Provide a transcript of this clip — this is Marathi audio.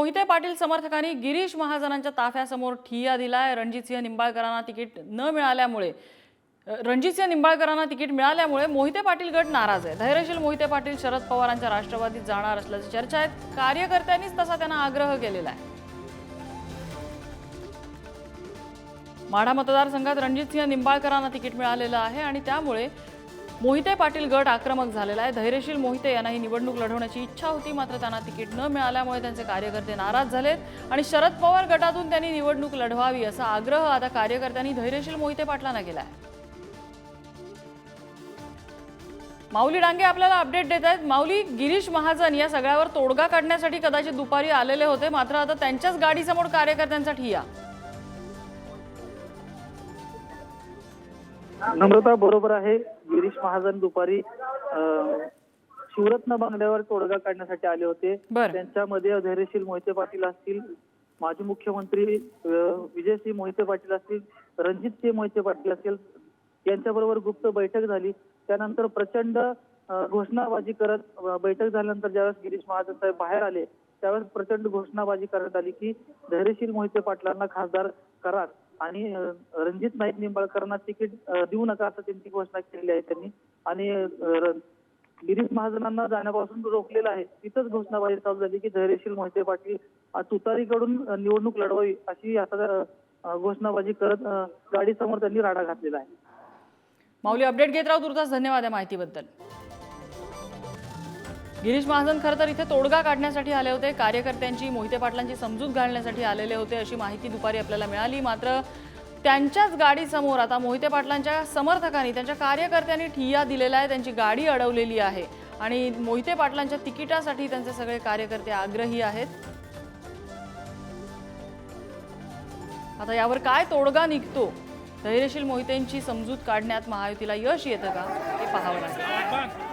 मोहिते पाटील समर्थकांनी गिरीश महाजनांच्या ताफ्यासमोर ठिय्या दिलाय। रणजितसिंह निंबाळकरांना तिकीट मिळाल्यामुळे मोहिते पाटील गट नाराज आहे। धैर्यशील मोहिते पाटील शरद पवारांच्या राष्ट्रवादीत जाणार असल्याची चर्चा आहे। कार्यकर्त्यांनीच तसा त्यांना आग्रह केलेला आहे। माढा मतदारसंघात रणजितसिंह निंबाळकरांना तिकीट मिळालेलं आहे आणि त्यामुळे मोहिते पाटील गट आक्रमक झालेला आहे। धैर्यशील मोहिते यांना ही निवडणूक लढवण्याची इच्छा होती, मात्र त्यांना तिकीट न मिळाल्यामुळे त्यांचे कार्यकर्ते नाराज झालेत आणि शरद पवार गटातून त्यांनी निवडणूक लढवावी असा आग्रह आता कार्यकर्त्यांनी धैर्यशील मोहिते पाटलांना केला आहे। माऊली डांगे आपल्याला अपडेट देत आहेत। माऊली, गिरीश महाजन या सगळ्यावर तोडगा काढण्यासाठी कदाचित दुपारी आलेले होते, मात्र आता त्यांच्याच गाडीसमोर कार्यकर्त्यांचा ठिय्या। नम्रता बरोबर आहे। गिरीश महाजन दुपारी शिवरत्न बंगल्यावर तोडगा काढण्यासाठी आले होते। त्यांच्यामध्ये धैर्यशील मोहिते पाटील असतील, माजी मुख्यमंत्री विजयसिंह मोहिते पाटील असतील, रणजितसिंह मोहिते पाटील असतील, यांच्याबरोबर गुप्त बैठक झाली। त्यानंतर प्रचंड घोषणाबाजी करत बैठक झाल्यानंतर ज्यावेळेस गिरीश महाजन साहेब बाहेर आले त्यावेळेस प्रचंड घोषणाबाजी करण्यात आली की धैर्यशील मोहिते पाटलांना खासदार करा आणि रणजित नाईक निंबाळकरांना तिकीट देऊ नका असं त्यांची घोषणा केलेली आहे त्यांनी। आणि गिरीश महाजनांना जाण्यापासून रोखलेलं आहे। तिथंच घोषणाबाजी चालू झाली की धैर्यशील मोहिते पाटील तुतारीकडून निवडणूक लढवावी अशी आता घोषणाबाजी करत गाडीसमोर त्यांनी राडा घातलेला आहे। माऊली, अपडेट घेत राहू तुर्तास। धन्यवाद या माहितीबद्दल। गिरीश महाजन खरं तर इथे तोडगा काढण्यासाठी आले होते, कार्यकर्त्यांची मोहिते पाटलांची समजूत घालण्यासाठी आलेले होते अशी माहिती दुपारी आपल्याला मिळाली। मात्र त्यांच्याच गाडीसमोर आता मोहिते पाटलांच्या समर्थकांनी, त्यांच्या कार्यकर्त्यांनी ठिय्या दिलेला आहे, त्यांची गाडी अडवलेली आहे आणि मोहिते पाटलांच्या तिकिटासाठी त्यांचे सगळे कार्यकर्ते आग्रही आहेत। आता यावर काय तोडगा निघतो, धैर्यशील मोहितेंची समजूत काढण्यात महायुतीला यश येतं का हे पाहावं लागेल।